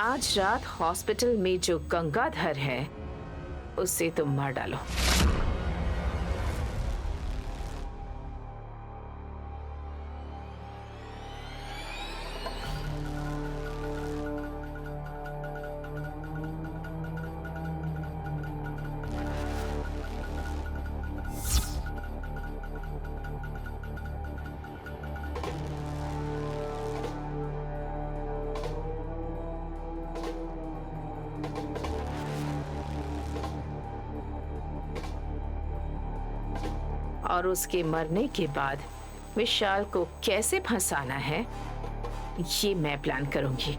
आज रात हॉस्पिटल में जो गंगाधर है उसे तुम मार डालो। और उसके मरने के बाद विशाल को कैसे फंसाना है ये मैं प्लान करूंगी।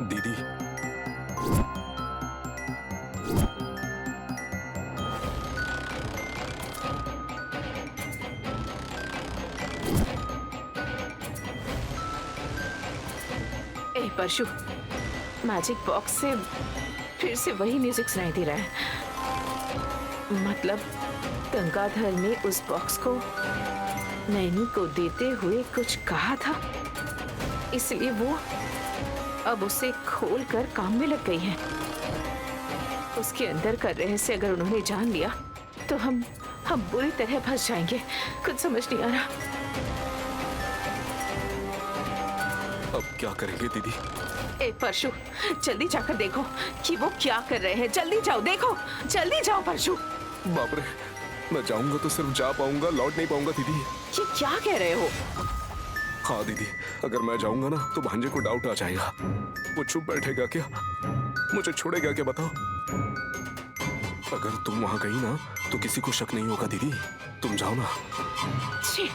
दीदी, ए परशु, मैजिक बॉक्स से फिर से वही म्यूजिक सुनाई दे रहा है। मतलब गंगाधर ने उस बॉक्स को नैनी को देते हुए कुछ कहा था, इसलिए वो अब उसे खोल कर काम में लग गई है। उसके अंदर का रहस्य अगर उन्होंने जान लिया तो हम बुरी तरह फंस जाएंगे। कुछ समझ नहीं आ रहा। अब क्या करेंगे दीदी? ए परशु, जल्दी जाकर देखो कि वो क्या कर रहे हैं। जल्दी जाओ, देखो, जल्दी जाओ परशु। बाप रे, मैं जाऊंगा तो सिर्फ जा पाऊंगा, लौट नहीं पाऊंगा दीदी। ये क्या कह रहे हो? हाँ दीदी, अगर मैं जाऊंगा ना तो भांजे को डाउट आ जाएगा। वो चुप बैठेगा क्या? मुझे छोड़ेगा क्या बताओ? अगर तुम वहां गई ना तो किसी को शक नहीं होगा दीदी। तुम जाओ ना। छी।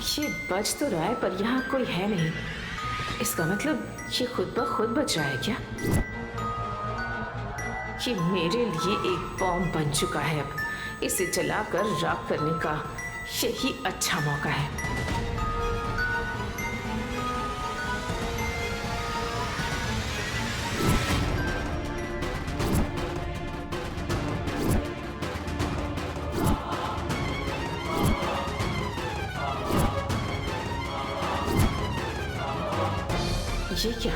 ये बज तो रहा है पर यहाँ कोई है नहीं। इसका मतलब ये खुद ब खुद बज रहा है क्या? ये मेरे लिए एक बॉम्ब बन चुका है। अब इसे जलाकर राख करने का यही अच्छा मौका है। ये क्या?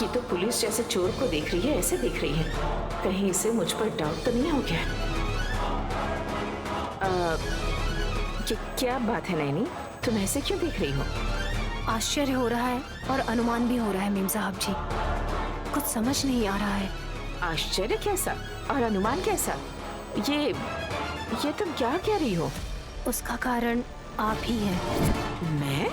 ये तो पुलिस जैसे चोर को देख रही है, ऐसे देख रही है। कहीं इसे मुझ पर डाउट तो नहीं हो गया? क्या बात है नैनी, तुम ऐसे क्यों देख रही हो? आश्चर्य हो रहा है और अनुमान भी हो रहा है मेम साहब जी। कुछ समझ नहीं आ रहा है। आश्चर्य कैसा और अनुमान कैसा? ये तुम क्या कह रही हो? उसका कारण आप ही हैं। मैं?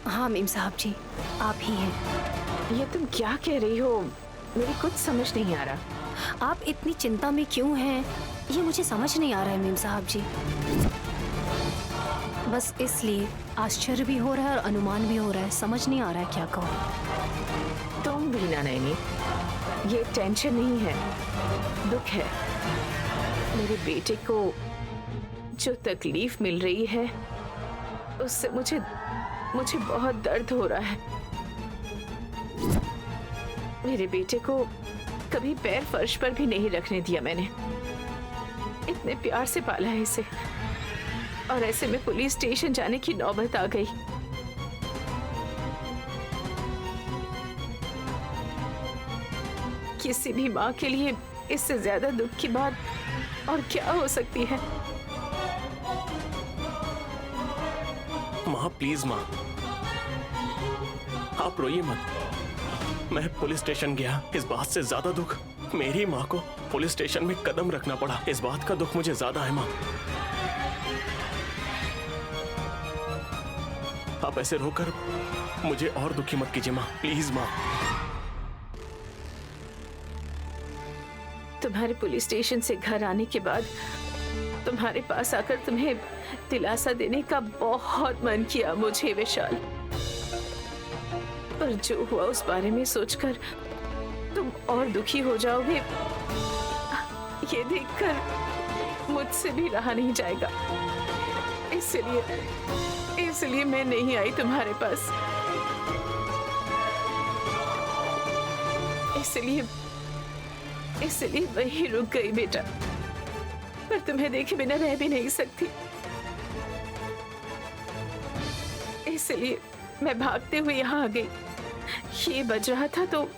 हाँ मेम साहब जी, आप ही हैं। ये तुम क्या कह रही हो? मेरी कुछ समझ नहीं आ रहा। आप इतनी चिंता में क्यों हैं ये मुझे समझ नहीं आ रहा है मेम साहब जी। बस इसलिए आश्चर्य भी हो रहा है और अनुमान भी हो रहा है। समझ नहीं आ रहा है क्या कहूँ। तुम भी ना नैनी, ये टेंशन नहीं है, दुख है। मेरे बेटे को जो तकलीफ मिल रही है उससे मुझे बहुत दर्द हो रहा है। मेरे बेटे को कभी पैर फर्श पर भी नहीं रखने दिया मैंने। इतने प्यार से पाला है इसे। और ऐसे में पुलिस स्टेशन जाने की नौबत आ गई। किसी भी माँ के लिए इससे ज्यादा दुख की बात और क्या हो सकती है। माँ प्लीज माँ, आप रोइए मत। मैं पुलिस स्टेशन गया, इस बात से ज्यादा दुख मेरी माँ को पुलिस स्टेशन में कदम रखना पड़ा, इस बात का दुख मुझे ज्यादा है माँ। आप ऐसे रोकर मुझे और दुखी मत कीजिए माँ, प्लीज माँ। तुम्हारे पुलिस स्टेशन से घर आने के बाद तुम्हारे पास आकर तुम्हें दिलासा देने का बहुत मन किया मुझे विशाल, पर जो हुआ उस बारे में सोचकर तुम और दुखी हो जाओगे, ये देखकर मुझसे भी रहा नहीं जाएगा। इसलिए मैं नहीं आई तुम्हारे पास। इसलिए वहीं रुक गई बेटा, पर तुम्हें देखे बिना रह भी नहीं सकती। इसलिए मैं भागते हुए यहाँ आ गई। ये बज रहा था तो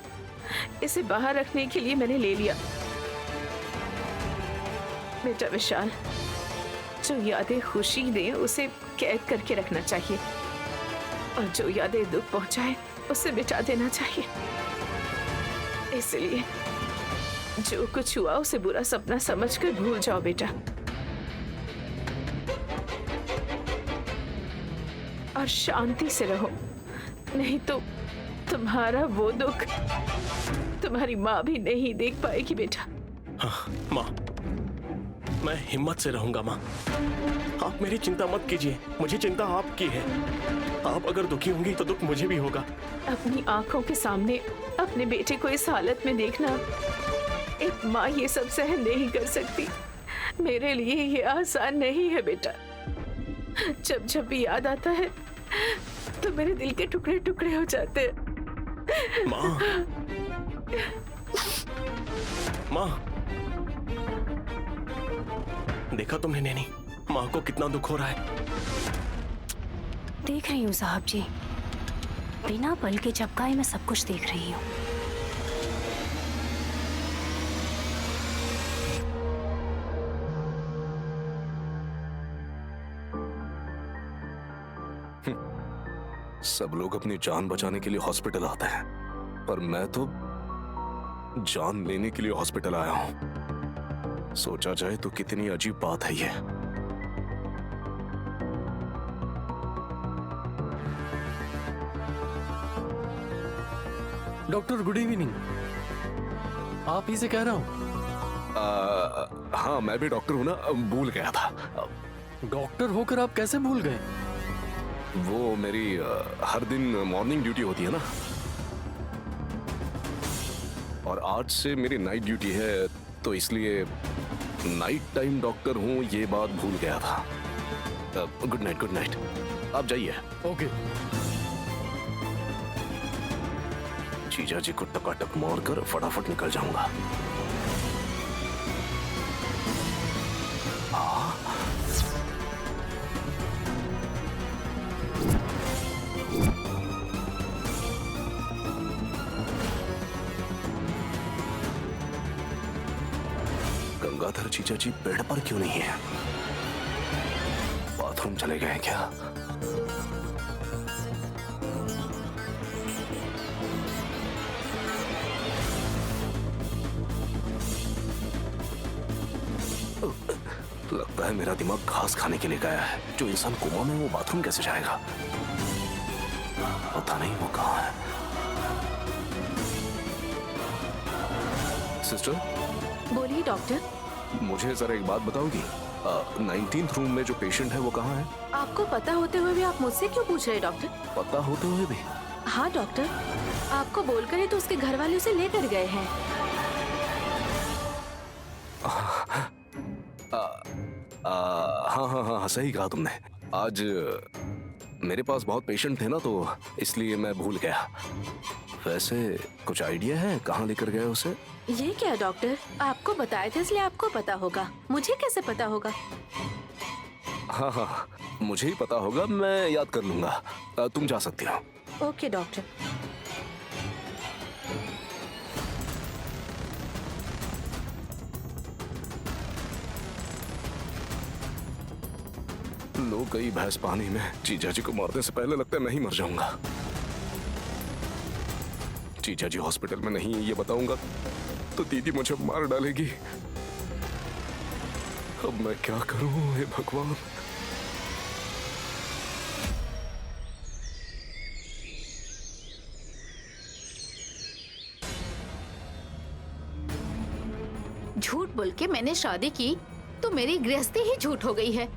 इसे बाहर रखने के लिए मैंने ले लिया। बेटा विशाल, जो यादें खुशी दें उसे कैद करके रखना चाहिए, और जो यादें दुख पहुंचाए उसे मिटा देना चाहिए। इसलिए जो कुछ हुआ उसे बुरा सपना समझकर भूल जाओ बेटा, और शांति से रहो, नहीं तो तुम्हारा वो दुख तुम्हारी माँ भी नहीं देख पाएगी बेटा। हाँ माँ, मैं हिम्मत से रहूंगा माँ, आप मेरी चिंता मत कीजिए, मुझे चिंता आपकी है। आप अगर दुखी होंगी तो दुख मुझे भी होगा। अपनी आंखों के सामने अपने बेटे को इस हालत में देखना, एक माँ ये सब सहन नहीं कर सकती। मेरे लिए ये आसान नहीं है बेटा। जब भी याद आता है तो मेरे दिल के टुकड़े टुकड़े हो जाते हैं। माँ, माँ, देखा तुमने नैनी, माँ को कितना दुख हो रहा है। देख रही हूँ साहब जी, बिना पल के झपकाए मैं सब कुछ देख रही हूँ। सब लोग अपनी जान बचाने के लिए हॉस्पिटल आते हैं, पर मैं तो जान लेने के लिए हॉस्पिटल आया हूं। सोचा जाए तो कितनी अजीब बात है ये। Doctor good evening. आप ही से कह रहा हूँ। हाँ, मैं भी डॉक्टर हूं ना, भूल गया था। डॉक्टर होकर आप कैसे भूल गए? वो मेरी हर दिन मॉर्निंग ड्यूटी होती है ना, और आज से मेरी नाइट ड्यूटी है, तो इसलिए नाइट टाइम डॉक्टर हूँ ये बात भूल गया था। गुड नाइट, गुड नाइट, आप जाइए। ओके। जीजा जी को टकाटक मारकर फटाफट निकल जाऊंगा। गंगाधर जीजा जी बेड पर क्यों नहीं है? बाथरूम चले गए क्या? लगता है मेरा दिमाग घास खाने के लिए गया है। जो इंसान कोमा में, वो बाथरूम कैसे जाएगा? पता नहीं वो कहाँ है। सिस्टर, बोलिए डॉक्टर। मुझे जरा एक बात बताओगी? 19th रूम में जो पेशेंट है वो कहाँ है? आपको पता होते हुए भी आप मुझसे क्यों पूछ रहे हैं डॉक्टर? पता होते हुए भी? हाँ डॉक्टर, आपको बोलकर ही तो उसके घर वाले उसे लेकर गए हैं। हाँ, सही कहा तुमने। आज मेरे पास बहुत पेशेंट थे ना, तो इसलिए मैं भूल गया। वैसे कुछ आइडिया है कहाँ लेकर गए उसे? ये क्या डॉक्टर, आपको बताया था इसलिए आपको पता होगा, मुझे कैसे पता होगा? हाँ हाँ, मुझे ही पता होगा, मैं याद कर लूंगा। तुम जा सकती हो। Okay doctor. लोग गई भैंस पानी में। जीजा जी को मारने से पहले लगता है मैं ही मर जाऊंगा। जीजा जी हॉस्पिटल में नहीं है ये बताऊंगा तो दीदी मुझे मार डालेगी। अब मैं क्या करूं हे भगवान। झूठ बोल के मैंने शादी की तो मेरी गृहस्थी ही झूठ हो गई है।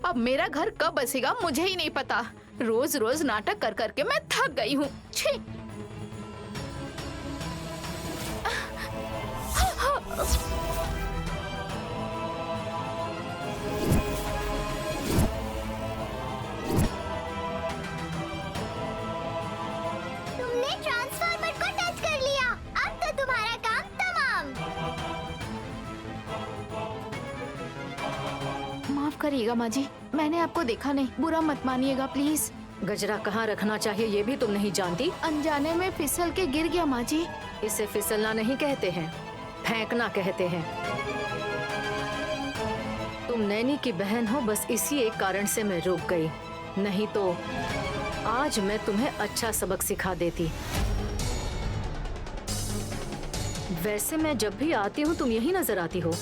अब मेरा घर कब बसेगा मुझे ही नहीं पता। रोज रोज नाटक कर करके मैं थक गई हूँ। छी! तुमने ट्रांसफार्मर को टच कर लिया, अब तो तुम्हारा काम तमाम। माफ करिएगा माँ जी, मैंने आपको देखा नहीं, बुरा मत मानिएगा प्लीज। गजरा कहाँ रखना चाहिए ये भी तुम नहीं जानती? अनजाने में फिसल के गिर गया माँ जी। इसे फिसलना नहीं कहते हैं, फेंकना कहते हैं। तुम नैनी की बहन हो, बस इसी एक कारण से मैं रुक गई, नहीं तो आज मैं तुम्हें अच्छा सबक सिखा देती। वैसे मैं जब भी आती हूँ तुम यही नजर आती हो।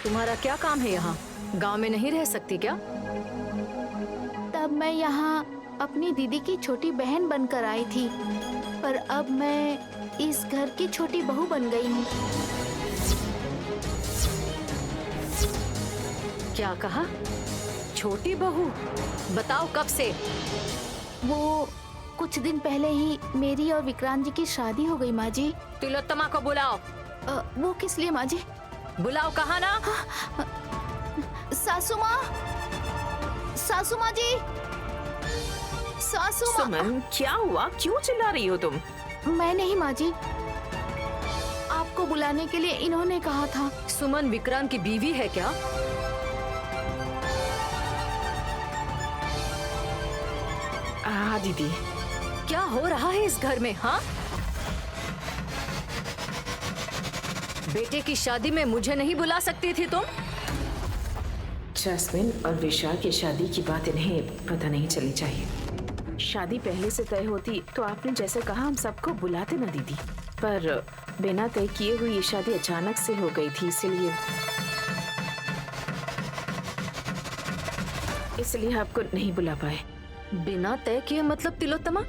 तुम्हारा क्या काम है यहाँ? गांव में नहीं रह सकती क्या? तब मैं यहाँ अपनी दीदी की छोटी बहन बनकर आई थी, पर अब मैं इस घर की छोटी बहू बन गई हूँ। क्या कहा? छोटी बहू? बताओ कब से? वो कुछ दिन पहले ही मेरी और विक्रांत जी की शादी हो गई माँ जी। तिलोत्तमा को बुलाओ। वो किस लिए माँ जी? बुलाओ, कहा ना? सासू माँ, सासू माँ जी, सासू माँ। सुमन, क्या हुआ? क्यों चिल्ला रही हो तुम? मैं नहीं माँ जी, आपको बुलाने के लिए इन्होंने कहा था। सुमन विक्रांत की बीवी है क्या? हाँ दीदी। क्या हो रहा है इस घर में? हाँ, बेटे की शादी में मुझे नहीं बुला सकती थी तुम? जैस्मिन और विशाल की शादी की बात इन्हें पता नहीं चलनी चाहिए। शादी पहले से तय होती तो आपने जैसे कहा हम सबको बुलाते ना दीदी, पर बिना तय किए हुई ये शादी अचानक से हो गई थी, इसलिए आपको नहीं बुला पाए। बिना तय किए मतलब तिलोत्तमा?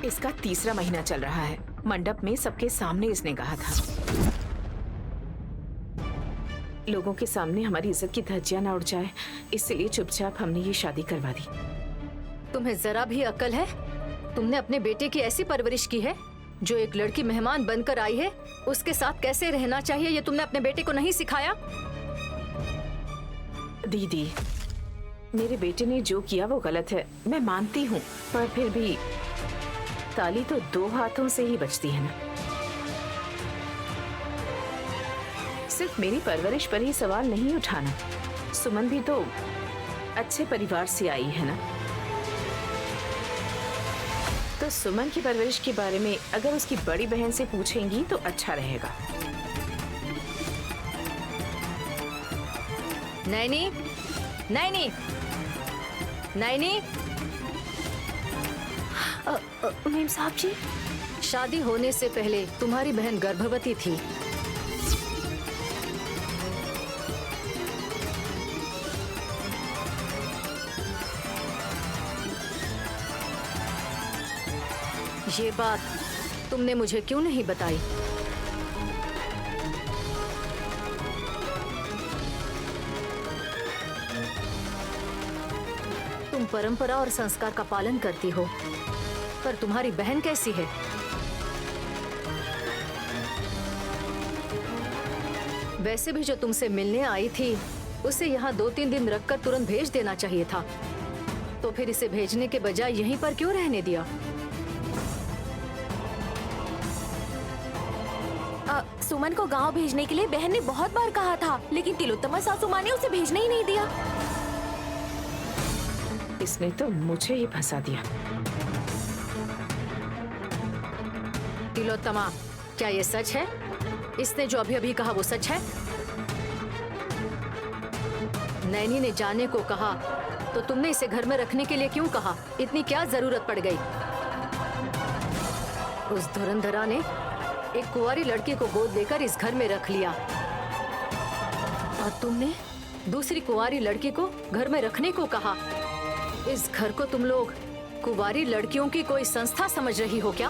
इसका 3रा महीना चल रहा है। मंडप में सबके सामने इसने कहा था। लोगों के सामने हमारी इज्जत की धज्जियां ना उड़ जाए, इसलिए चुपचाप हमने ये शादी करवा दी। तुम्हें जरा भी अकल है? तुमने अपने बेटे की ऐसी परवरिश की है? जो एक लड़की मेहमान बनकर आई है उसके साथ कैसे रहना चाहिए ये तुमने अपने बेटे को नहीं सिखाया? दीदी, मेरे बेटे ने जो किया वो गलत है, मैं मानती हूँ, पर फिर भी ताली तो 2 हाथों से ही बजती है ना। सिर्फ मेरी परवरिश पर ही सवाल नहीं उठाना। सुमन भी तो अच्छे परिवार से आई है ना, तो सुमन की परवरिश के बारे में अगर उसकी बड़ी बहन से पूछेंगी तो अच्छा रहेगा। नैनी, नैनी, नैनी। मेम साहब जी, शादी होने से पहले तुम्हारी बहन गर्भवती थी। ये बात तुमने मुझे क्यों नहीं बताई? तुम परंपरा और संस्कार का पालन करती हो, पर तुम्हारी बहन कैसी है? वैसे भी जो तुमसे मिलने आई थी उसे यहाँ 2-3 दिन रखकर तुरंत भेज देना चाहिए था। तो फिर इसे भेजने के बजाय यहीं पर क्यों रहने दिया? सुमन को गांव भेजने के लिए बहन ने बहुत बार कहा था, लेकिन तिलोत्तमा सासू माँ ने उसे भेजने ही नहीं दिया। इसने तो मुझे ही फंसा दिया। तिलोत्तमा, क्या ये सच है? इसने जो अभी अभी कहा वो सच है? नैनी ने जाने को कहा तो तुमने इसे घर में रखने के लिए क्यों कहा? इतनी क्या जरूरत पड़ गई? उस धुरंधरा ने एक कुंवारी लड़की को गोद लेकर इस घर में रख लिया और तुमने दूसरी कुंवारी लड़की को घर में रखने को कहा। इस घर को तुम लोग कुंवारी लड़कियों की कोई संस्था समझ रही हो क्या?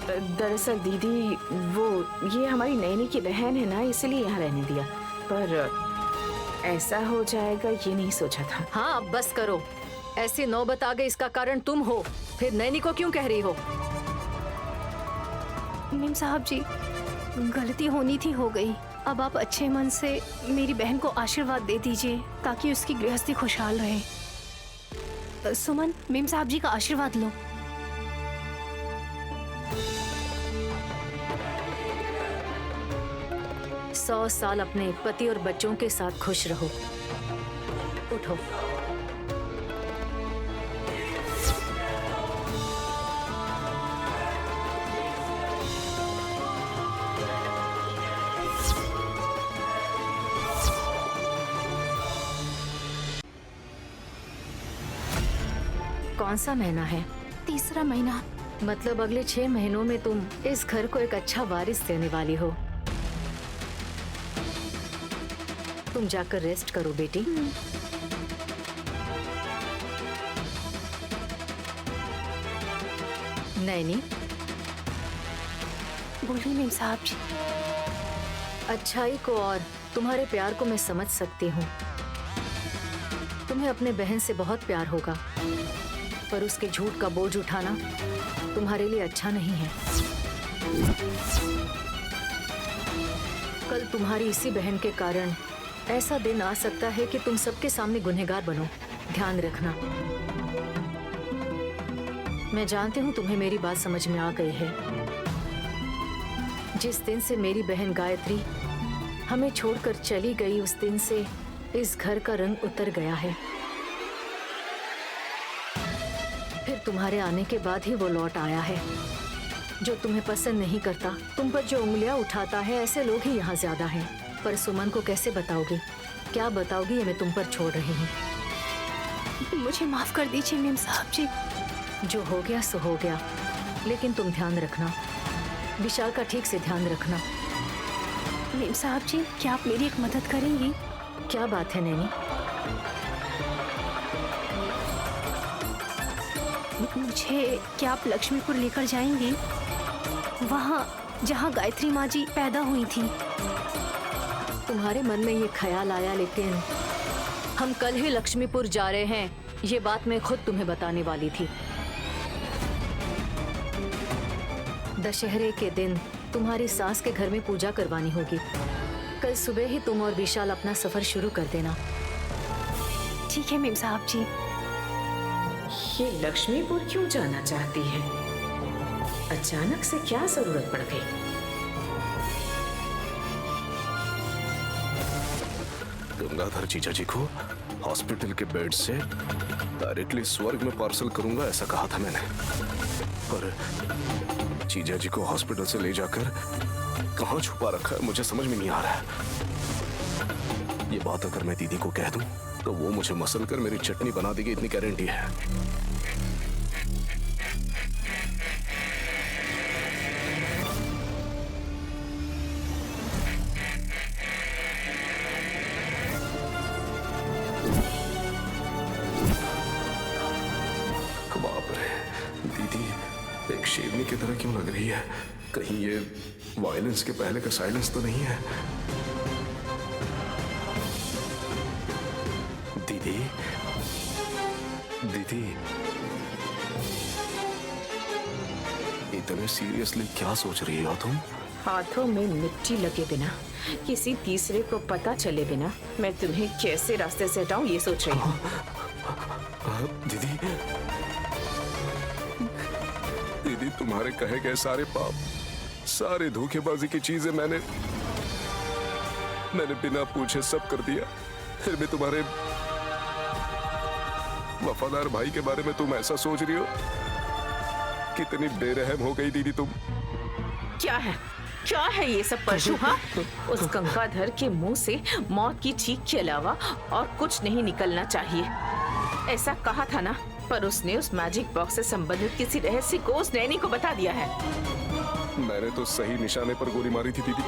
दरअसल दीदी, वो ये हमारी नैनी की बहन है ना, इसलिए यहाँ रहने दिया। पर ऐसा हो जाएगा ये नहीं सोचा था। हाँ, अब बस करो। ऐसी नौबत आ गई, इसका कारण तुम हो। फिर नैनी को क्यों कह रही हो? मीम साहब जी, गलती होनी थी, हो गई। अब आप अच्छे मन से मेरी बहन को आशीर्वाद दे दीजिए ताकि उसकी गृहस्थी खुशहाल रहे। सुमन, मीम साहब जी का आशीर्वाद लो। 100 साल अपने पति और बच्चों के साथ खुश रहो। उठो। कौन सा महीना है? तीसरा महीना। मतलब अगले 6 महीनों में तुम इस घर को एक अच्छा वारिस देने वाली हो। तुम जाकर रेस्ट करो बेटी। नैनी, बोलिए मीम साहब जी। अच्छाई को और तुम्हारे प्यार को मैं समझ सकती हूँ। तुम्हें अपने बहन से बहुत प्यार होगा, पर उसके झूठ का बोझ उठाना तुम्हारे लिए अच्छा नहीं है। कल तुम्हारी इसी बहन के कारण ऐसा दिन आ सकता है कि तुम सबके सामने गुनहगार बनो। ध्यान रखना। मैं जानती हूँ तुम्हें मेरी बात समझ में आ गई है। जिस दिन से मेरी बहन गायत्री हमें छोड़कर चली गई, उस दिन से इस घर का रंग उतर गया है। फिर तुम्हारे आने के बाद ही वो लौट आया है। जो तुम्हें पसंद नहीं करता, तुम पर जो उंगलियां उठाता है, ऐसे लोग ही यहाँ ज्यादा हैं। पर सुमन को कैसे बताओगी? क्या बताओगी, ये मैं तुम पर छोड़ रही हूँ। मुझे माफ कर दीजिए मीम साहब जी। जो हो गया सो हो गया, लेकिन तुम ध्यान रखना, विशाल का ठीक से ध्यान रखना। मीम साहब जी, क्या आप मेरी एक मदद करेंगी? क्या बात है नैनी? मुझे क्या आप लक्ष्मीपुर लेकर जाएंगी? वहाँ जहाँ गायत्री माँ जी पैदा हुई थी। तुम्हारे मन में ये ख्याल आया, लेकिन हम कल ही लक्ष्मीपुर जा रहे हैं, ये बात मैं खुद तुम्हें बताने वाली थी। दशहरे के दिन तुम्हारी सास के घर में पूजा करवानी होगी। कल सुबह ही तुम और विशाल अपना सफर शुरू कर देना। ठीक है मीम साहब जी। ये लक्ष्मीपुर क्यों जाना चाहती है? अचानक से क्या जरूरत पड़ गई? गंगाधर जीजा जी को हॉस्पिटल के बेड से डायरेक्टली स्वर्ग में पार्सल करूंगा, ऐसा कहा था मैंने। पर जीजा जी को हॉस्पिटल से ले जाकर कहाँ छुपा रखा है, मुझे समझ में नहीं आ रहा है। ये बात अगर मैं दीदी को कह दूं तो वो मुझे मसल कर मेरी चटनी बना देगी, इतनी गारंटी है। बाप रे, दीदी एक शेरनी की तरह क्यों लग रही है? कहीं ये वायलेंस के पहले का साइलेंस तो नहीं है? दीदी, दीदी, इतने सीरियसली क्या सोच रही हो तुम? हाथों में मिट्टी लगे बिना, किसी तीसरे को पता चले बिना मैं तुम्हें कैसे रास्ते से हटाऊं, ये सोच रही हूँ। दीदी, दीदी, तुम्हारे कहे गए सारे पाप, सारे धोखेबाजी की चीजें मैंने बिना पूछे सब कर दिया। फिर भी वफादार भाई के बारे में तुम ऐसा सोच रही हो? कितनी बेरहम हो गई दीदी तुम। क्या है ये सब परशु? हाँ, उस गंगाधर के मुंह से मौत की चीख के अलावा और कुछ नहीं निकलना चाहिए, ऐसा कहा था ना। पर उसने उस मैजिक बॉक्स से संबंधित किसी रहस्य को उस नैनी को बता दिया है। मैंने तो सही निशाने पर गोली मारी थी दीदी,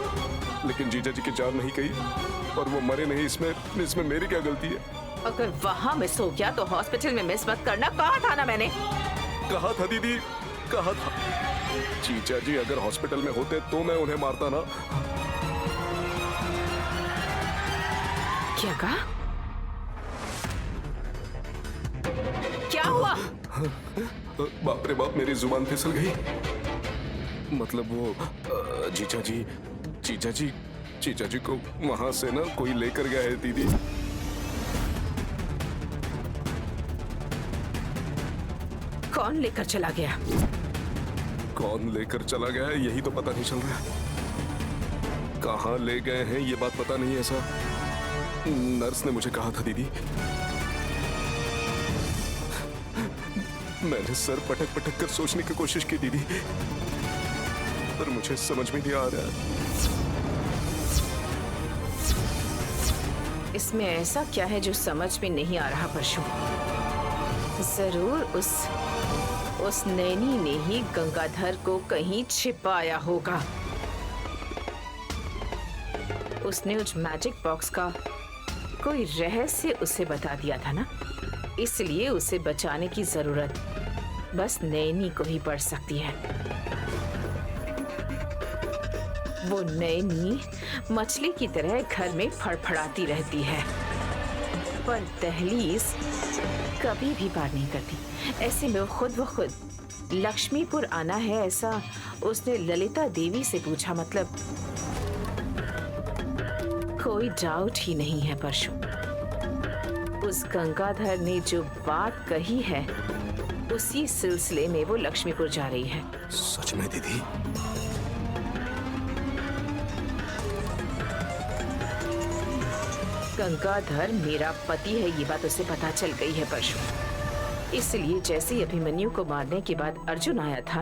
लेकिन जीजा जी की जान नहीं गई और वो मरे नहीं। इसमें मेरी क्या गलती है? अगर वहाँ मिस हो गया तो हॉस्पिटल में मिस मत करना, कहा था ना मैंने। कहा था दीदी, कहा था। जीजा जी अगर हॉस्पिटल में होते तो मैं उन्हें मारता ना। क्या कहा? क्या हुआ? बाप रे बाप, मेरी जुबान फिसल गई। मतलब वो जीजा जी को वहां से ना कोई लेकर गया है दीदी। कौन लेकर चला गया? कौन लेकर चला गया है यही तो पता नहीं चल रहा है। कहाँ ले गए हैं ये बात पता नहीं। ऐसा नर्स ने मुझे कहा था दीदी। मैंने सर पटक पटक कर सोचने की कोशिश की दीदी, पर मुझे समझ में नहीं आ रहा। इसमें ऐसा क्या है जो समझ में नहीं आ रहा परशु? जरूर उस नैनी ने ही गंगाधर को कहीं छिपाया होगा। उसने उस मैजिक बॉक्स का कोई रहस्य उसे बता दिया था ना, इसलिए उसे बचाने की जरूरत बस नैनी को ही पड़ सकती है। वो नैनी मछली की तरह घर में फड़फड़ाती रहती है, पर दहलीज कभी भी पार नहीं करती। ऐसे में वो खुद लक्ष्मीपुर आना है, ऐसा उसने ललिता देवी से पूछा। मतलब कोई डाउट ही नहीं है परशु, उस गंगाधर ने जो बात कही है उसी सिलसिले में वो लक्ष्मीपुर जा रही है। सच में दीदी? गंगाधर मेरा पति है ये बात उसे पता चल गई है परशु, इसलिए जैसे ही अभिमन्यु को मारने के बाद अर्जुन आया था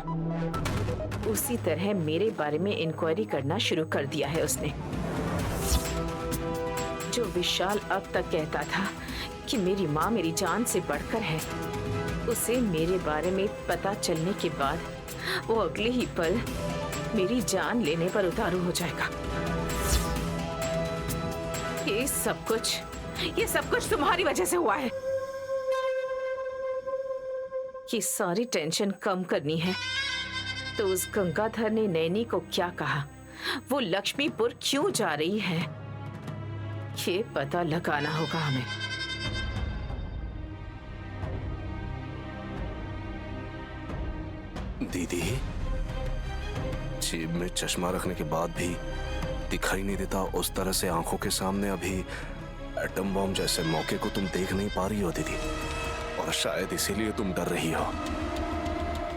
उसी तरह मेरे बारे में इंक्वायरी करना शुरू कर दिया है उसने। जो विशाल अब तक कहता था कि मेरी माँ मेरी जान से बढ़कर है, उसे मेरे बारे में पता चलने के बाद वो अगले ही पल मेरी जान लेने पर उतारू हो जाएगा। ये सब कुछ तुम्हारी वजह से हुआ है। ये सारी टेंशन कम करनी है तो उस गंगाधर ने नैनी को क्या कहा, वो लक्ष्मीपुर क्यों जा रही है, ये पता लगाना होगा हमें। दीदी, जेब में चश्मा रखने के बाद भी दिखाई नहीं देता उस तरह से आंखों के सामने अभी एटम बॉम्ब जैसे मौके को तुम देख नहीं पा रही हो दीदी, और शायद इसीलिए तुम डर रही हो।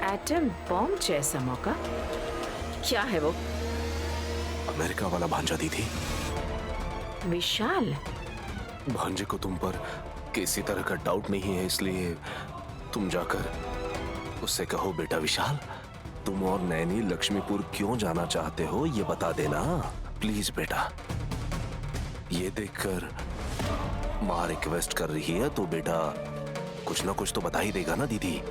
एटम बॉम्ब जैसा मौका? क्या है वो? अमेरिका वाला भांजा दीदी। विशाल? भांजे को तुम पर किसी तरह का डाउट नहीं है, इसलिए तुम जाकर उससे कहो, बेटा विशाल, तुम और नैनी लक्ष्मीपुर क्यों जाना चाहते हो ये बता देना प्लीज बेटा। ये देखकर माँ रिक्वेस्ट कर रही है तो बेटा कुछ ना कुछ तो बता ही देगा ना दीदी।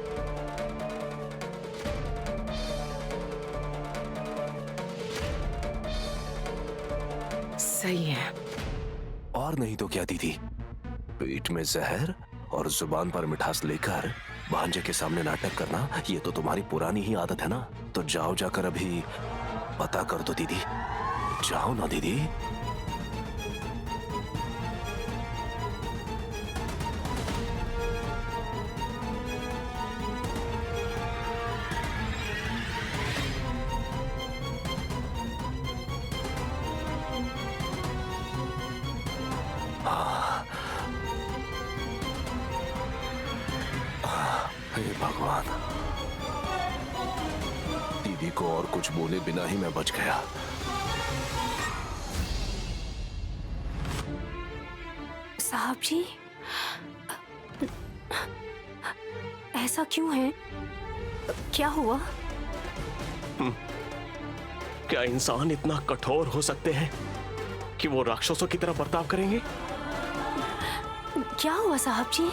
सही है। और नहीं तो क्या दीदी, पेट में जहर और जुबान पर मिठास लेकर भांजे के सामने नाटक करना, ये तो तुम्हारी पुरानी ही आदत है ना। तो जाओ जाकर अभी पता कर दो दीदी, जाओ ना दीदी। हे भगवान, दीदी को और कुछ बोले बिना ही मैं बच गया। साहब जी, ऐसा क्यों है? क्या हुआ? क्या इंसान इतना कठोर हो सकते हैं कि वो राक्षसों की तरह बर्ताव करेंगे? क्या हुआ साहब जी?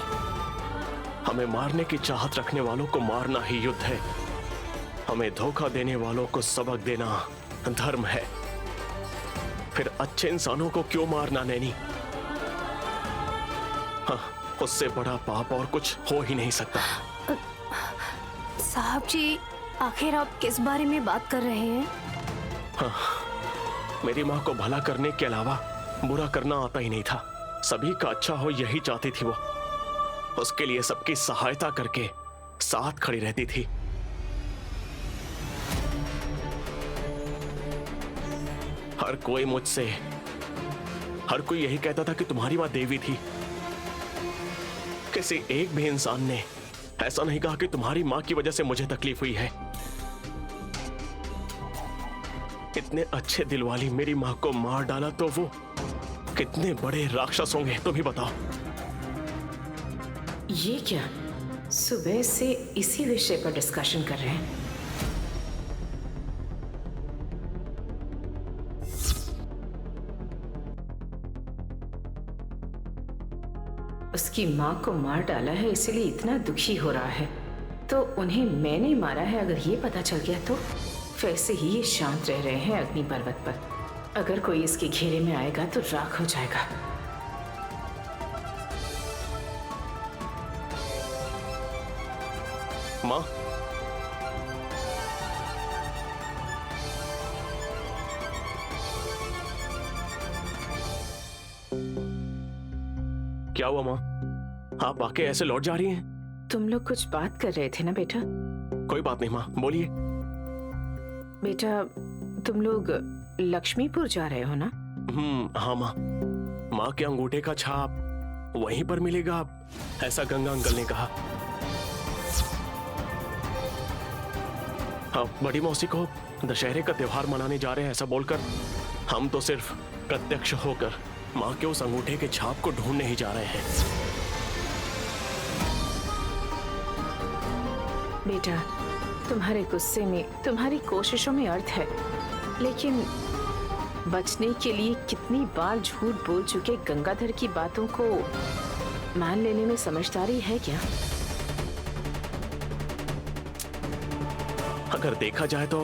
हमें मारने की चाहत रखने वालों को मारना ही युद्ध है। हमें धोखा देने वालों को सबक देना धर्म है। फिर अच्छे इंसानों को क्यों मारना नैनी? हाँ, उससे बड़ा पाप और कुछ हो ही नहीं सकता। साहब जी, आखिर आप किस बारे में बात कर रहे हैं? हाँ, मेरी माँ को भला करने के अलावा बुरा करना आता ही नहीं था। सभी का अच्छा हो यही चाहती थी वो। उसके लिए सबकी सहायता करके साथ खड़ी रहती थी। हर कोई यही कहता था कि तुम्हारी माँ देवी थी। किसी एक भी इंसान ने ऐसा नहीं कहा कि तुम्हारी माँ की वजह से मुझे तकलीफ हुई है। इतने अच्छे दिल वाली मेरी माँ को मार डाला तो वो कितने बड़े राक्षस होंगे, तुम ही बताओ। ये क्या सुबह से इसी विषय पर डिस्कशन कर रहे हैं? उसकी माँ को मार डाला है इसीलिए इतना दुखी हो रहा है, तो उन्हें मैंने मारा है अगर ये पता चल गया तो? वैसे ही ये शांत रह रहे हैं अग्नि पर्वत पर। अगर कोई इसके घेरे में आएगा तो राख हो जाएगा। माँ, क्या हुआ माँ? आप आके ऐसे लौट जा रही हैं? तुम लोग कुछ बात कर रहे थे ना बेटा? कोई बात नहीं माँ, बोलिए। बेटा, तुम लोग लक्ष्मीपुर जा रहे हो ना? हाँ माँ। माँ के अंगूठे का छाप वहीं पर मिलेगा, ऐसा गंगा अंकल ने कहा। हाँ, बड़ी मौसी को दशहरे का त्योहार मनाने जा रहे हैं ऐसा बोलकर हम तो सिर्फ प्रत्यक्ष होकर माँ के उस अंगूठे के छाप को ढूंढने ही जा रहे हैं। बेटा, तुम्हारे गुस्से में, तुम्हारी कोशिशों में अर्थ है, लेकिन बचने के लिए कितनी बार झूठ बोल चुके गंगाधर की बातों को मान लेने में समझदारी है क्या? अगर देखा जाए तो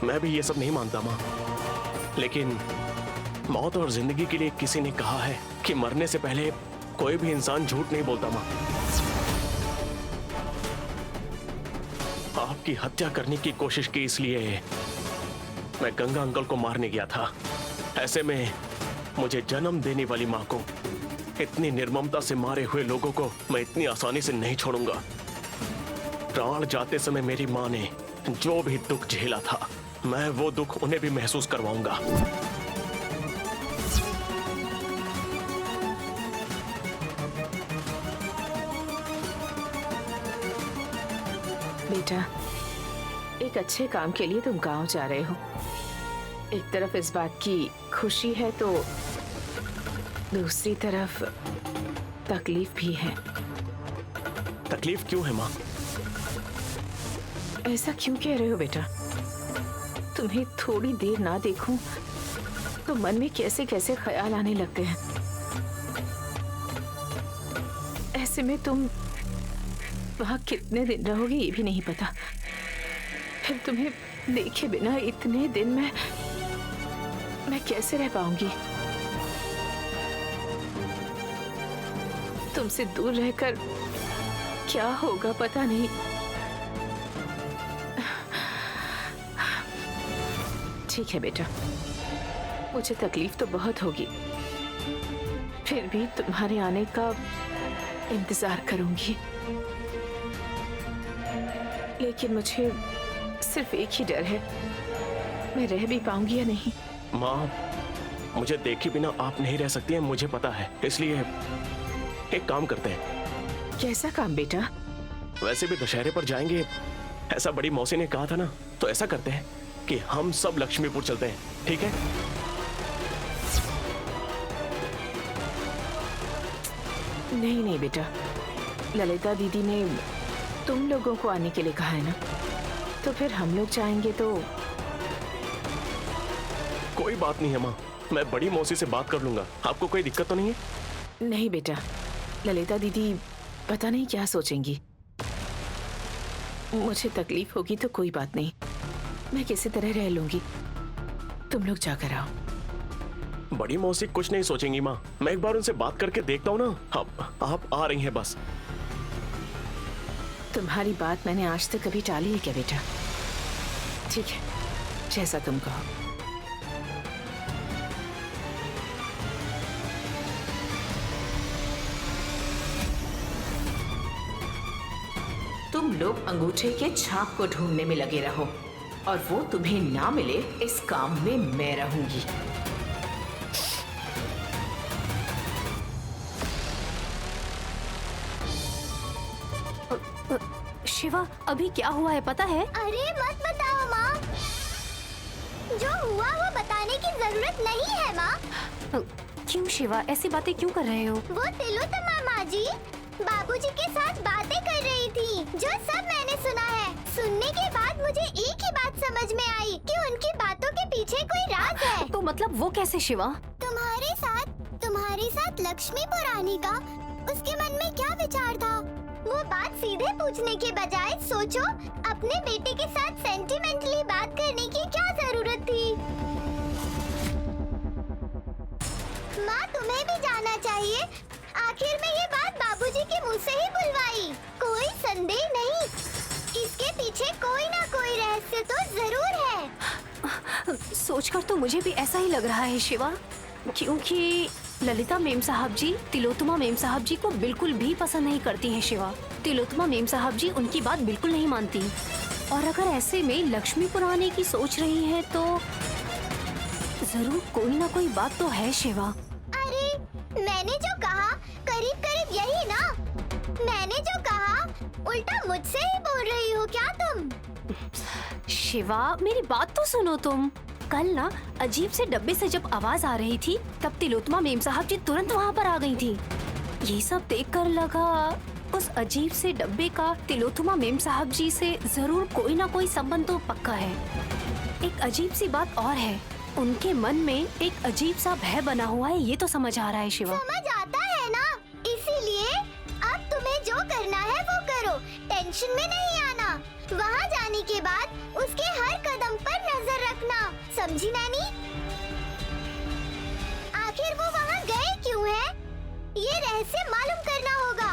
मैं भी ये सब नहीं मानता माँ, लेकिन मौत और जिंदगी के लिए किसी ने कहा है कि मरने से पहले कोई भी इंसान झूठ नहीं बोलता माँ। आपकी हत्या करने की कोशिश की इसलिए मैं गंगा अंकल को मारने गया था। ऐसे में मुझे जन्म देने वाली माँ को इतनी निर्ममता से मारे हुए लोगों को मैं इतनी आसानी से नहीं छोड़ूंगा। प्राण जाते समय मेरी माँ ने जो भी दुख झेला था, मैं वो दुख उन्हें भी महसूस करवाऊंगा। बेटा, एक अच्छे काम के लिए तुम गांव जा रहे हो। एक तरफ इस बात की खुशी है तो दूसरी तरफ तकलीफ भी है। तकलीफ क्यों है माँ? ऐसा क्यों कह रहे हो बेटा? तुम्हें थोड़ी देर ना देखूं तो मन में कैसे कैसे ख्याल आने लगते हैं। ऐसे में तुम वहां कितने दिन रहोगे ये भी नहीं पता। फिर तुम्हें देखे बिना इतने दिन मैं कैसे रह पाऊंगी? तुमसे दूर रहकर क्या होगा पता नहीं। ठीक है बेटा, मुझे तकलीफ तो बहुत होगी, फिर भी तुम्हारे आने का इंतजार करूंगी। लेकिन मुझे सिर्फ एक ही डर है, मैं रह भी पाऊंगी या नहीं। माँ, मुझे देखे बिना आप नहीं रह सकती हैं, मुझे पता है। इसलिए एक काम करते हैं। कैसा काम बेटा? वैसे भी दशहरे पर जाएंगे ऐसा बड़ी मौसी ने कहा था ना, तो ऐसा करते हैं कि हम सब लक्ष्मीपुर चलते हैं, ठीक है? नहीं नहीं बेटा, ललिता दीदी ने तुम लोगों को आने के लिए कहा है ना, तो फिर हम लोग जाएंगे तो। कोई बात नहीं है माँ, मैं बड़ी मौसी से बात कर लूंगा। आपको कोई दिक्कत तो नहीं है? नहीं बेटा, ललिता दीदी पता नहीं क्या सोचेंगी। मुझे तकलीफ होगी तो कोई बात नहीं, मैं किसी तरह रह लूंगी। तुम लोग जाकर आओ। बड़ी मौसी कुछ नहीं सोचेंगी माँ, मैं एक बार उनसे बात करके देखता हूँ ना। आप आ रही हैं बस। तुम्हारी बात मैंने आज तक कभी टाली है क्या बेटा? ठीक है, जैसा तुम कहो। तुम लोग अंगूठे के छाप को ढूंढने में लगे रहो, और वो तुम्हें ना मिले इस काम में मैं रहूंगी। शिवा, अभी क्या हुआ है पता है? अरे मत बताओ माँ, जो हुआ वो बताने की जरूरत नहीं है माँ। क्यों शिवा, ऐसी बातें क्यों कर रहे हो? वो तिलोत्तमा माँ जी बाबूजी के साथ बातें कर रही थी, जो सब मैंने सुना है। सुनने के बाद मुझे एक ही बात समझ में आई कि उनकी बातों के पीछे कोई राज है। तो मतलब वो कैसे शिवा? तुम्हारे साथ लक्ष्मी पुरानी का उसके मन में क्या विचार था? वो बात सीधे पूछने के बजाय सोचो अपने बेटे के साथ सेंटिमेंटली बात करने की क्या जरूरत थी? माँ, तुम्हें भी जाना चाहिए। आखिर में ये बात बाबूजी के मुंह से ही बुलवाई। कोई संदेह नहीं, इसके पीछे कोई ना कोई रहस्य तो जरूर है। सोचकर तो मुझे भी ऐसा ही लग रहा है शिवा, क्योंकि ललिता मेम साहब जी तिलोत्तमा मेम साहब जी को बिल्कुल भी पसंद नहीं करती हैं शिवा। तिलोत्तमा मेम साहब जी उनकी बात बिल्कुल नहीं मानती, और अगर ऐसे में लक्ष्मी पुराने की सोच रही है तो जरूर कोई ना कोई बात तो है शिवा। अरे मैंने जो कहा करीब करीब यही ना। मैंने जो कहा उल्टा मुझसे ही बोल रही हो क्या तुम? शिवा, मेरी बात तो सुनो तुम। कल ना अजीब से डब्बे से जब आवाज आ रही थी तब तिलोत्तमा मेम साहब जी तुरंत वहाँ पर आ गई थी। ये सब देखकर लगा उस अजीब से डब्बे का तिलोत्तमा मेम साहब जी से जरूर कोई ना कोई संबंध तो पक्का है। एक अजीब सी बात और है, उनके मन में एक अजीब सा भय बना हुआ है, ये तो समझ आ रहा है शिवा। समझ आता है ना, इसीलिए अब तुम्हें जो करना है वो करो, टेंशन में नहीं आना। वहाँ जाने के बाद उसके हर कदम पर नजर रखना, समझी नानी? आखिर वो वहाँ गए क्यों हैं? ये रहस्य मालूम करना होगा।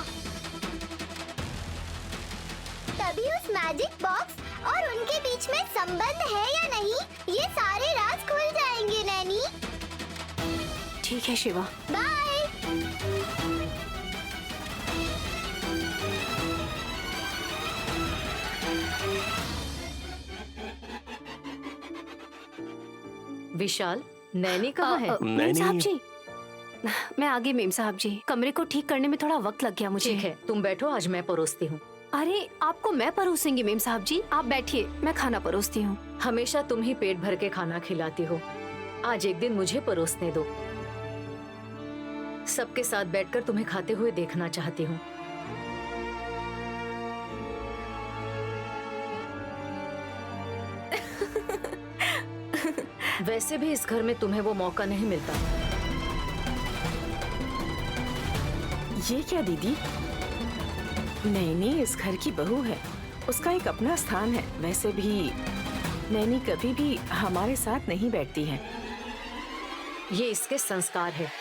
तभी उस मैजिक बॉक्स और उनके बीच में संबंध है या नहीं, ये सारे राज खुल जाएंगे नैनी। ठीक है शिवा, बाय। विशाल, नैनी कहाँ है? मेम नैनी- साहब जी, मैं आगे मेम साहब जी, कमरे को ठीक करने में थोड़ा वक्त लग गया मुझे। ठीक है, तुम बैठो, आज मैं परोसती हूँ। अरे आपको मैं परोसूंगी मेम साहब जी, आप बैठिए, मैं खाना परोसती हूँ। हमेशा तुम ही पेट भर के खाना खिलाती हो, आज एक दिन मुझे परोसने दो। सबके साथ बैठकर तुम्हें खाते हुए देखना चाहती हूँ। वैसे भी इस घर में तुम्हें वो मौका नहीं मिलता। ये क्या दीदी? नैनी इस घर की बहू है, उसका एक अपना स्थान है। वैसे भी नैनी कभी भी हमारे साथ नहीं बैठती है। ये इसके संस्कार है।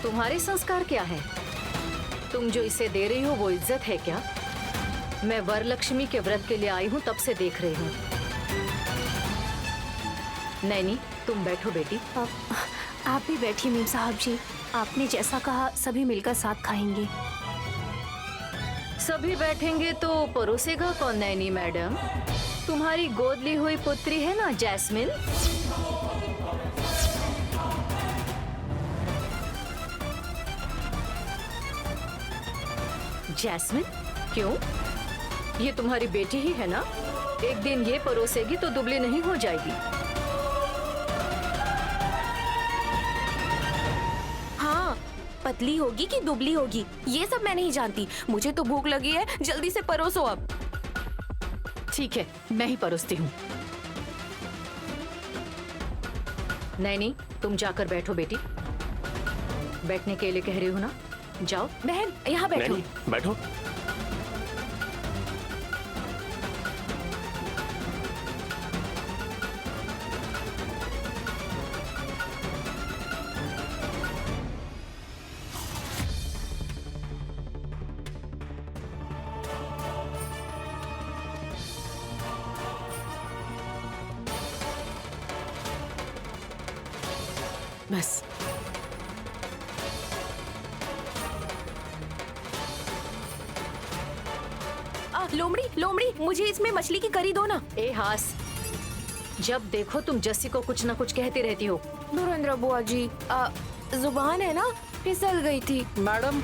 तुम्हारे संस्कार क्या है? तुम जो इसे दे रही हो वो इज्जत है क्या? मैं वरलक्ष्मी के व्रत के लिए आई हूँ, तब से देख रही हूँ। नैनी, तुम बैठो बेटी। आप भी बैठिए मेम साहब जी, आपने जैसा कहा सभी मिलकर साथ खाएंगे। सभी बैठेंगे तो परोसेगा कौन नैनी मैडम? तुम्हारी गोद ली हुई पुत्री है ना जैस्मिन। जैस्मिन, क्यों? ये तुम्हारी बेटी ही है ना? एक दिन ये परोसेगी तो दुबली नहीं हो जाएगी। हाँ, पतली होगी कि दुबली होगी ये सब मैं नहीं जानती। मुझे तो भूख लगी है, जल्दी से परोसो अब। ठीक है, मैं ही परोसती हूँ। नहीं, तुम जाकर बैठो बेटी। बैठने के लिए कह रही हूँ ना, जाओ। बहन यहाँ बैठो। नैनी, बैठो। बस लोमड़ी लोमड़ी, मुझे इसमें मछली की करी दो ना। ए हास, जब देखो तुम जस्सी को कुछ ना कुछ कहती रहती हो। नरेंद्र बुआ जी, जुबान है ना, फिसल गई थी। मैडम,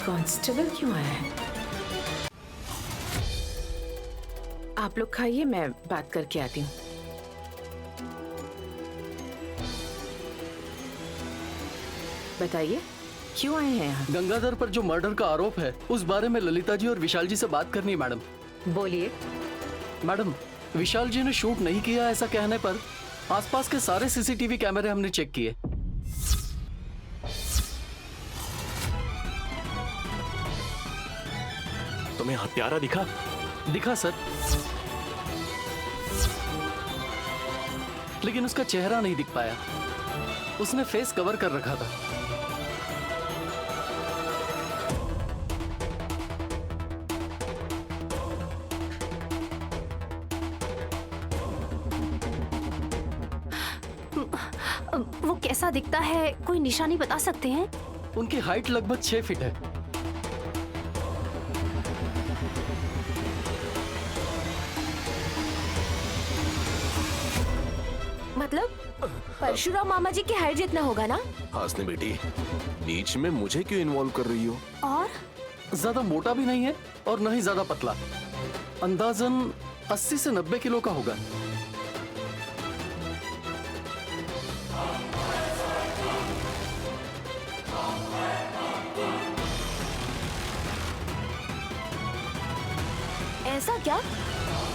कांस्टेबल क्यों आया है? आप लोग खाइए, मैं बात करके आती हूँ। बताइए क्यों आए हैं यहाँ? गंगाधर पर जो मर्डर का आरोप है उस बारे में ललिता जी और विशाल जी से बात करनी है मैडम। बोलिए। मैडम, विशाल जी ने शूट नहीं किया ऐसा कहने पर आसपास के सारे सीसीटीवी कैमरे हमने चेक किए। तुम्हें हत्यारा दिखा? दिखा सर, लेकिन उसका चेहरा नहीं दिख पाया। उसने फेस कवर कर रखा था। वो कैसा दिखता है, कोई निशानी बता सकते हैं? उनकी हाइट लगभग 6 फीट है। मतलब परशुराम मामा जी की हाइट जितना होगा ना? हासनी बेटी, बीच में मुझे क्यों इन्वॉल्व कर रही हो? और ज्यादा मोटा भी नहीं है और न ही ज्यादा पतला। अंदाजन 80 से 90 किलो का होगा। ऐसा क्या?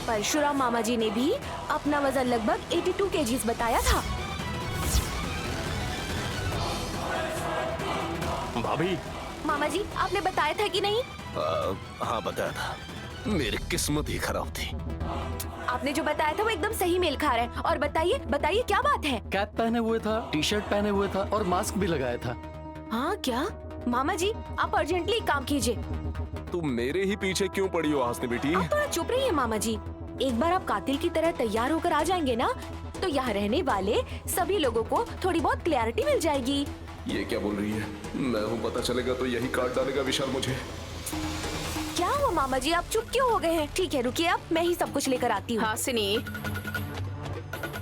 परशुराम मामा जी ने भी अपना वजन लगभग 82 केजीज बताया था। भाभी, मामा जी, आपने बताया था कि नहीं? हाँ बताया था, मेरी किस्मत ही खराब थी। आपने जो बताया था वो एकदम सही मेल खा रहा है। और बताइए बताइए क्या बात है? कैप पहने हुए था, टी शर्ट पहने हुए था और मास्क भी लगाया था। हाँ क्या? मामा जी, आप अर्जेंटली एक काम कीजिए। तुम मेरे ही पीछे क्यों पड़ी हो हासनी बेटी? आप थोड़ा चुप रहिए मामा जी। एक बार आप कातिल की तरह तैयार होकर आ जाएंगे ना, तो यहाँ रहने वाले सभी लोगों को थोड़ी बहुत क्लैरिटी मिल जाएगी। ये क्या बोल रही है? मैं हूँ, पता चलेगा तो यही काट डालेगा विशाल मुझे। क्या हुआ मामा जी, आप चुप क्यों हो गए हैं? ठीक है रुकिए, आप मैं ही सब कुछ लेकर आती हूँ। हासिनी,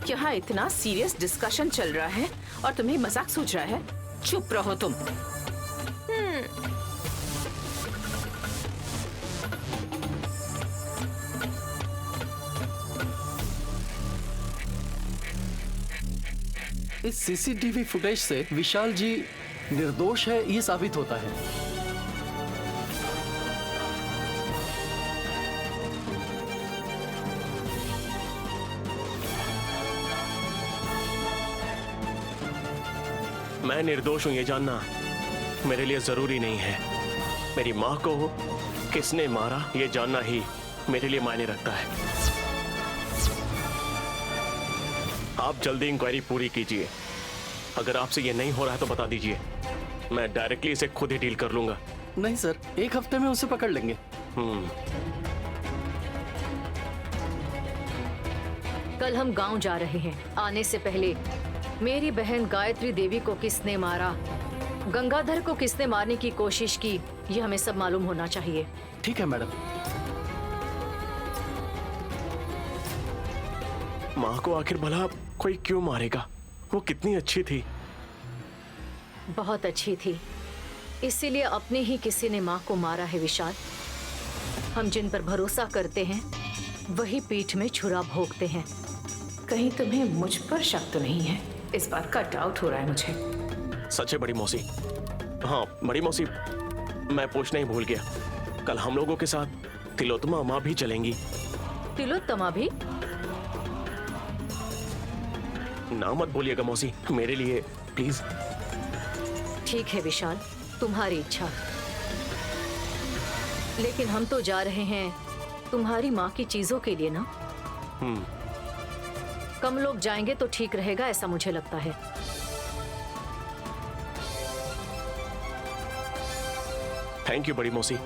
यहाँ इतना सीरियस डिस्कशन चल रहा है और तुम्हें मजाक सूझ रहा है? चुप रहो तुम। इस सीसीटीवी फुटेज से विशाल जी निर्दोष है ये साबित होता है। मैं निर्दोष हूं ये जानना मेरे लिए जरूरी नहीं है। मेरी माँ को किसने मारा ये जानना ही मेरे लिए मायने रखता है। आप जल्दी इंक्वायरी पूरी कीजिए। अगर आपसे ये नहीं हो रहा है तो बता दीजिए, मैं डायरेक्टली इसे खुद ही डील कर लूंगा। नहीं सर, 1 हफ्ते में उसे पकड़ लेंगे। कल हम गांव जा रहे हैं। आने से पहले मेरी बहन गायत्री देवी को किसने मारा, गंगाधर को किसने मारने की कोशिश की, ये हमें सब मालूम होना चाहिए। ठीक है मैडम। माँ को आखिर भला कोई क्यों मारेगा? वो कितनी अच्छी थी। बहुत अच्छी थी, इसीलिए अपने ही किसी ने माँ को मारा है विशाल। हम जिन पर भरोसा करते हैं वही पीठ में छुरा भोंकते हैं। कहीं तुम्हें मुझ पर शक तो नहीं है? इस बात का डाउट हो रहा है मुझे। सच है बड़ी मौसी। हाँ बड़ी मौसी, मैं पूछना ही भूल गया, कल हम लोगों के साथ तिलोत्तमा माँ भी चलेंगी। तिलोत्तमा भी? ना मत बोलिएगा मौसी, मेरे लिए प्लीज। ठीक है विशाल, तुम्हारी इच्छा। लेकिन हम तो जा रहे हैं तुम्हारी माँ की चीजों के लिए ना। कम लोग जाएंगे तो ठीक रहेगा, ऐसा मुझे लगता है। थैंक यू बड़ी मौसी।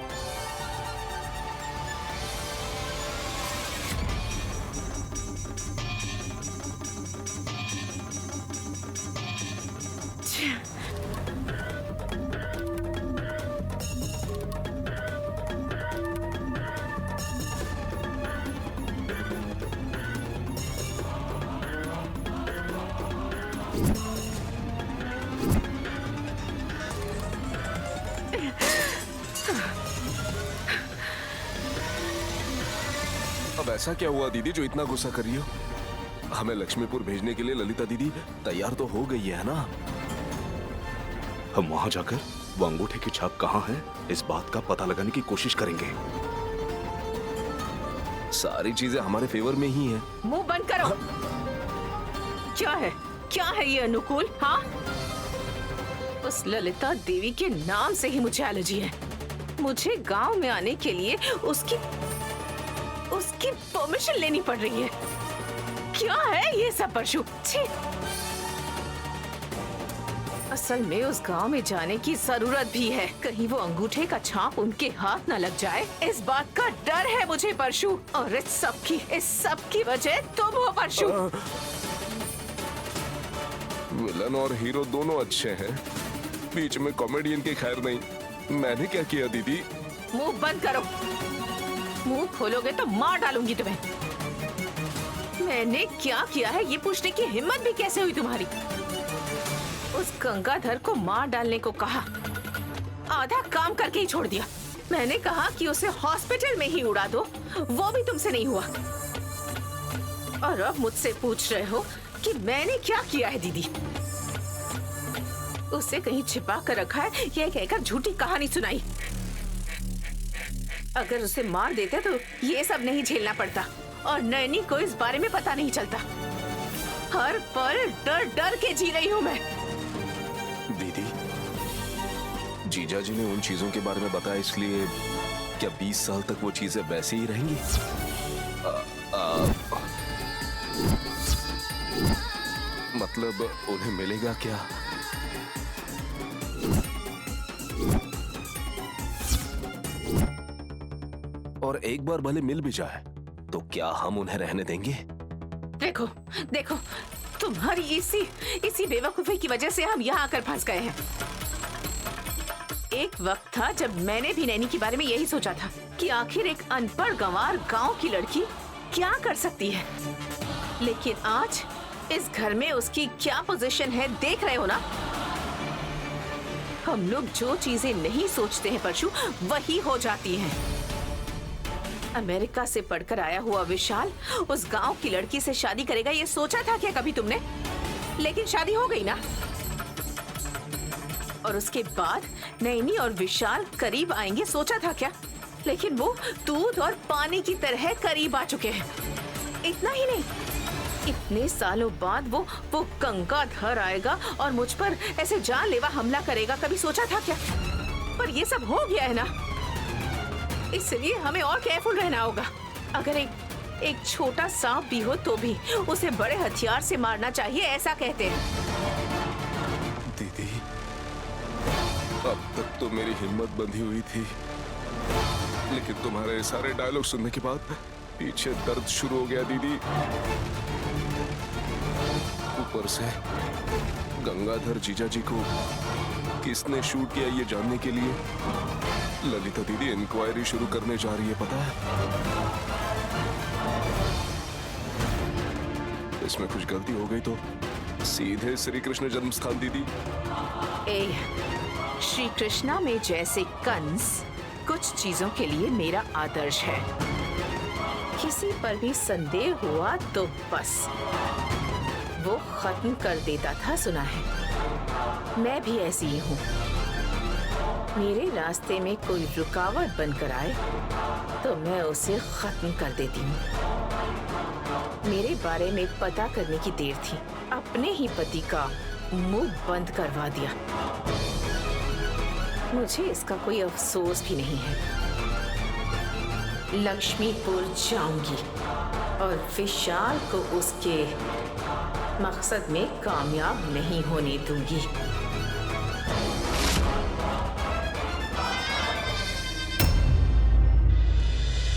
अब ऐसा क्या हुआ दीदी जो इतना गुस्सा कर रही हो? हमें लक्ष्मीपुर भेजने के लिए ललिता दीदी तैयार तो हो गई है ना? हम वहां जाकर वो अंगूठे की छाप कहाँ है इस बात का पता लगाने की कोशिश करेंगे। सारी चीजें हमारे फेवर में ही है। मुंह बंद करो। क्या है, क्या है ये अनुकूल? हाँ, उस ललिता देवी के नाम से ही मुझे एलर्जी है। मुझे गांव में आने के लिए उसकी परमिशन लेनी पड़ रही है। क्या है ये सब परशु? छी! असल में उस गांव में जाने की जरूरत भी है, कहीं वो अंगूठे का छाप उनके हाथ न लग जाए, इस बात का डर है मुझे परशु। और इस सब की वजह तुम हो परशु। विलन और हीरो दोनों अच्छे हैं, बीच में कॉमेडियन की खैर नहीं। मैंने क्या किया दीदी? मुंह बंद करो। मुंह खोलोगे तो मार डालूंगी तुम्हें। मैंने क्या किया है ये पूछने की हिम्मत भी कैसे हुई तुम्हारी? उस गंगाधर को मार डालने को कहा, आधा काम करके ही छोड़ दिया। मैंने कहा कि उसे हॉस्पिटल में ही उड़ा दो, वो भी तुमसे नहीं हुआ। और अब मुझसे पूछ रहे हो कि मैंने क्या किया है दीदी? उसे कहीं छिपा कर रखा है, यह कहकर झूठी कहानी सुनाई। अगर उसे मार देते तो ये सब नहीं झेलना पड़ता और नैनी को इस बारे में पता नहीं चलता। हर पल डर डर के जी रही हूँ मैं। दीदी, जीजा जी ने उन चीजों के बारे में बताया, इसलिए क्या 20 साल तक वो चीजें वैसे ही रहेंगी? मतलब उन्हें मिलेगा क्या? और एक बार भले मिल भी जाए तो क्या हम उन्हें रहने देंगे? देखो देखो, तुम्हारी इसी बेवकूफी की वजह से हम यहाँ आकर फंस गए हैं। एक वक्त था जब मैंने भी नैनी के बारे में यही सोचा था कि आखिर एक अनपढ़ गंवार गांव की लड़की क्या कर सकती है। लेकिन आज इस घर में उसकी क्या पोजीशन है देख रहे हो ना? हम लोग जो चीजें नहीं सोचते हैं परशु, वही हो जाती हैं। अमेरिका से पढ़कर आया हुआ विशाल उस गांव की लड़की से शादी करेगा, ये सोचा था क्या कभी तुमने? लेकिन शादी हो गई ना। और उसके बाद नैनी और विशाल करीब आएंगे, सोचा था क्या? लेकिन वो दूध और पानी की तरह करीब आ चुके हैं। इतना ही नहीं, इतने सालों बाद वो गंगाधर आएगा और मुझ पर ऐसे जानलेवा हमला करेगा, कभी सोचा था क्या? पर ये सब हो गया है ना, इसलिए हमें और केयरफुल रहना होगा। अगर एक छोटा सांप भी हो तो भी उसे बड़े हथियार से मारना चाहिए, ऐसा कहते हैं। दीदी, अब तक तो मेरी हिम्मत बंधी हुई थी, लेकिन तुम्हारे सारे डायलॉग सुनने के बाद पीछे दर्द शुरू हो गया दीदी। ऊपर से गंगाधर जीजा जी को किसने शूट किया ये जानने के लिए ललिता दीदी इंक्वायरी शुरू करने जा रही है, पता है? इसमें कुछ गलती हो गई तो सीधे श्री कृष्ण जन्म स्थान दीदी। श्री कृष्णा में जैसे कंस कुछ चीजों के लिए मेरा आदर्श है। किसी पर भी संदेह हुआ तो बस वो खत्म कर देता था, सुना है। मैं भी ऐसी ही हूँ। मेरे रास्ते में कोई रुकावट बनकर आए तो मैं उसे खत्म कर देती हूँ। मेरे बारे में पता करने की देर थी, अपने ही पति का मुंह बंद करवा दिया। मुझे इसका कोई अफसोस भी नहीं है। लक्ष्मीपुर जाऊंगी और विशाल को उसके मकसद में कामयाब नहीं होने दूंगी।